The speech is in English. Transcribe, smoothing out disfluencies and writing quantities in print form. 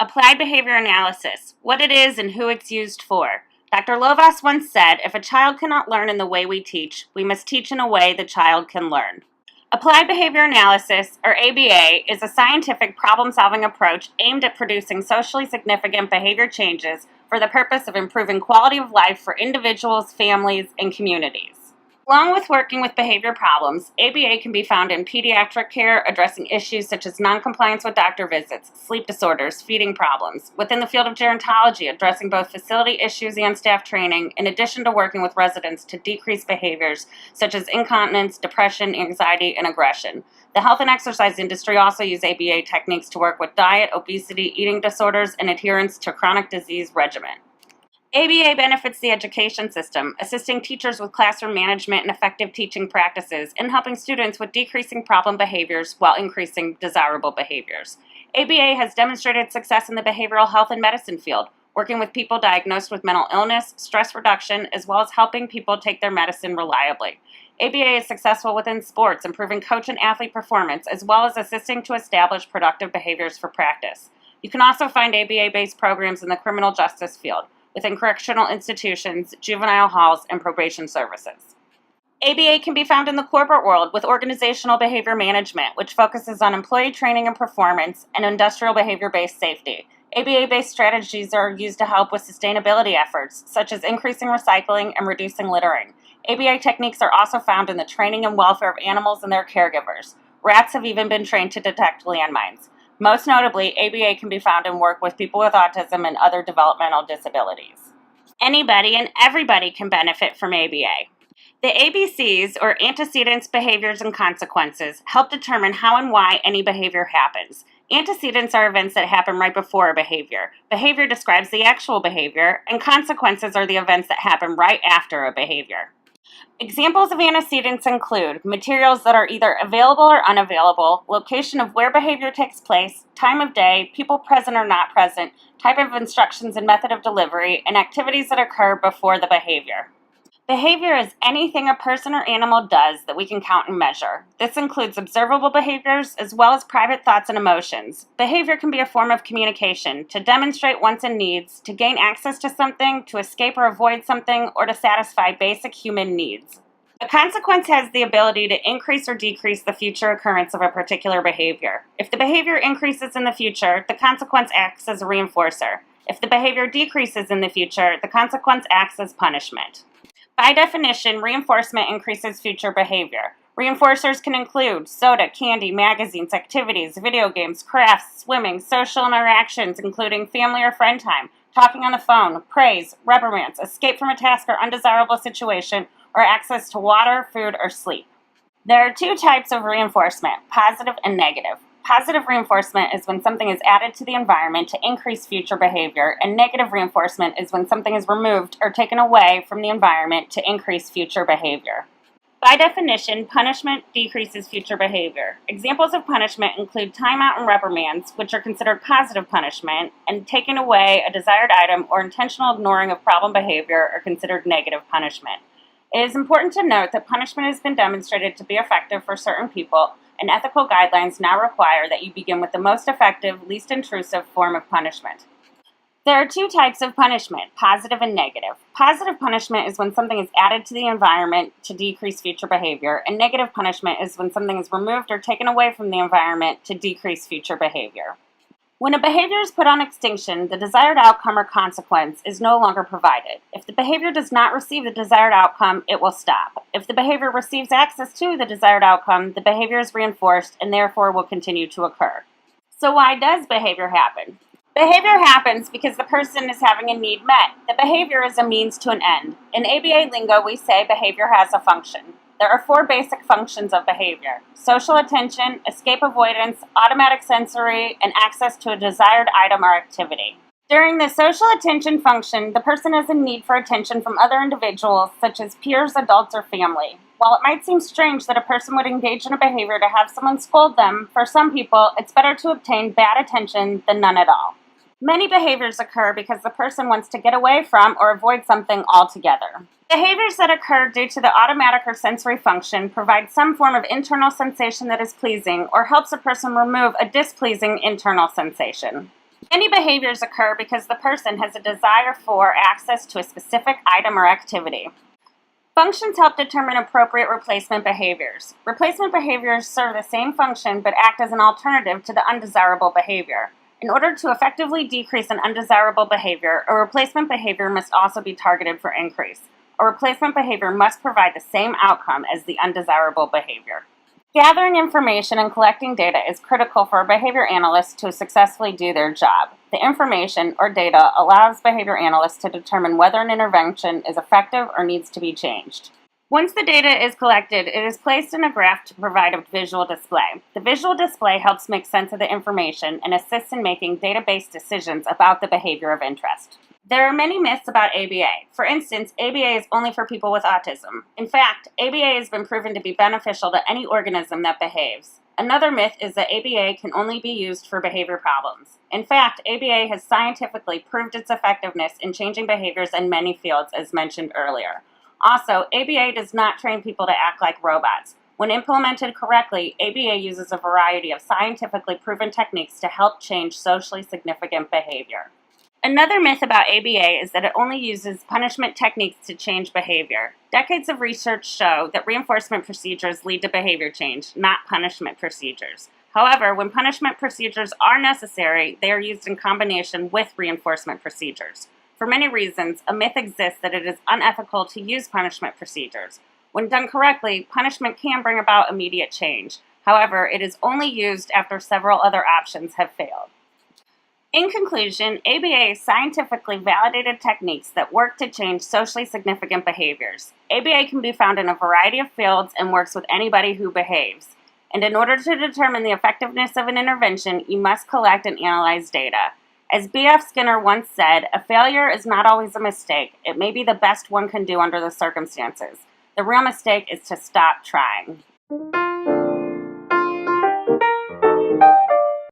Applied behavior analysis, what it is and who it's used for. Dr. Lovaas once said, if a child cannot learn in the way we teach, we must teach in a way the child can learn. Applied behavior analysis, or ABA, is a scientific problem-solving approach aimed at producing socially significant behavior changes for the purpose of improving quality of life for individuals, families, and communities. Along with working with behavior problems, ABA can be found in pediatric care, addressing issues such as noncompliance with doctor visits, sleep disorders, feeding problems. Within the field of gerontology, addressing both facility issues and staff training, in addition to working with residents to decrease behaviors such as incontinence, depression, anxiety, and aggression. The health and exercise industry also use ABA techniques to work with diet, obesity, eating disorders, and adherence to chronic disease regimen. ABA benefits the education system, assisting teachers with classroom management and effective teaching practices, and helping students with decreasing problem behaviors while increasing desirable behaviors. ABA has demonstrated success in the behavioral health and medicine field, working with people diagnosed with mental illness, stress reduction, as well as helping people take their medicine reliably. ABA is successful within sports, improving coach and athlete performance, as well as assisting to establish productive behaviors for practice. You can also find ABA-based programs in the criminal justice field, within correctional institutions, juvenile halls, and probation services. ABA can be found in the corporate world with organizational behavior management, which focuses on employee training and performance, and industrial behavior-based safety. ABA-based strategies are used to help with sustainability efforts, such as increasing recycling and reducing littering. ABA techniques are also found in the training and welfare of animals and their caregivers. Rats have even been trained to detect landmines. Most notably, ABA can be found in work with people with autism and other developmental disabilities. Anybody and everybody can benefit from ABA. The ABCs, or antecedents, behaviors, and consequences, help determine how and why any behavior happens. Antecedents are events that happen right before a behavior. Behavior describes the actual behavior, and consequences are the events that happen right after a behavior. Examples of antecedents include materials that are either available or unavailable, location of where behavior takes place, time of day, people present or not present, type of instructions and method of delivery, and activities that occur before the behavior. Behavior is anything a person or animal does that we can count and measure. This includes observable behaviors as well as private thoughts and emotions. Behavior can be a form of communication, to demonstrate wants and needs, to gain access to something, to escape or avoid something, or to satisfy basic human needs. A consequence has the ability to increase or decrease the future occurrence of a particular behavior. If the behavior increases in the future, the consequence acts as a reinforcer. If the behavior decreases in the future, the consequence acts as punishment. By definition, reinforcement increases future behavior. Reinforcers can include soda, candy, magazines, activities, video games, crafts, swimming, social interactions, including family or friend time, talking on the phone, praise, reprimands, escape from a task or undesirable situation, or access to water, food, or sleep. There are two types of reinforcement, positive and negative. Positive reinforcement is when something is added to the environment to increase future behavior, and negative reinforcement is when something is removed or taken away from the environment to increase future behavior. By definition, punishment decreases future behavior. Examples of punishment include timeout and reprimands, which are considered positive punishment, and taking away a desired item or intentional ignoring of problem behavior are considered negative punishment. It is important to note that punishment has been demonstrated to be effective for certain people, and ethical guidelines now require that you begin with the most effective, least intrusive form of punishment. There are two types of punishment, positive and negative. Positive punishment is when something is added to the environment to decrease future behavior, and negative punishment is when something is removed or taken away from the environment to decrease future behavior. When a behavior is put on extinction, the desired outcome or consequence is no longer provided. If the behavior does not receive the desired outcome, it will stop. If the behavior receives access to the desired outcome, the behavior is reinforced and therefore will continue to occur. So why does behavior happen? Behavior happens because the person is having a need met. The behavior is a means to an end. In ABA lingo, we say behavior has a function. There are four basic functions of behavior: social attention, escape avoidance, automatic sensory, and access to a desired item or activity. During the social attention function, the person has a need for attention from other individuals, such as peers, adults, or family. While it might seem strange that a person would engage in a behavior to have someone scold them, for some people, it's better to obtain bad attention than none at all. Many behaviors occur because the person wants to get away from or avoid something altogether. Behaviors that occur due to the automatic or sensory function provide some form of internal sensation that is pleasing or helps a person remove a displeasing internal sensation. Many behaviors occur because the person has a desire for access to a specific item or activity. Functions help determine appropriate replacement behaviors. Replacement behaviors serve the same function but act as an alternative to the undesirable behavior. In order to effectively decrease an undesirable behavior, a replacement behavior must also be targeted for increase. A replacement behavior must provide the same outcome as the undesirable behavior. Gathering information and collecting data is critical for a behavior analyst to successfully do their job. The information or data allows behavior analysts to determine whether an intervention is effective or needs to be changed. Once the data is collected, it is placed in a graph to provide a visual display. The visual display helps make sense of the information and assists in making database decisions about the behavior of interest. There are many myths about ABA. For instance, ABA is only for people with autism. In fact, ABA has been proven to be beneficial to any organism that behaves. Another myth is that ABA can only be used for behavior problems. In fact, ABA has scientifically proved its effectiveness in changing behaviors in many fields, as mentioned earlier. Also, ABA does not train people to act like robots. When implemented correctly, ABA uses a variety of scientifically proven techniques to help change socially significant behavior. Another myth about ABA is that it only uses punishment techniques to change behavior. Decades of research show that reinforcement procedures lead to behavior change, not punishment procedures. However, when punishment procedures are necessary, they are used in combination with reinforcement procedures. For many reasons, a myth exists that it is unethical to use punishment procedures. When done correctly, punishment can bring about immediate change. However, it is only used after several other options have failed. In conclusion, ABA is scientifically validated techniques that work to change socially significant behaviors. ABA can be found in a variety of fields and works with anybody who behaves. And in order to determine the effectiveness of an intervention, you must collect and analyze data. As B.F. Skinner once said, a failure is not always a mistake. It may be the best one can do under the circumstances. The real mistake is to stop trying.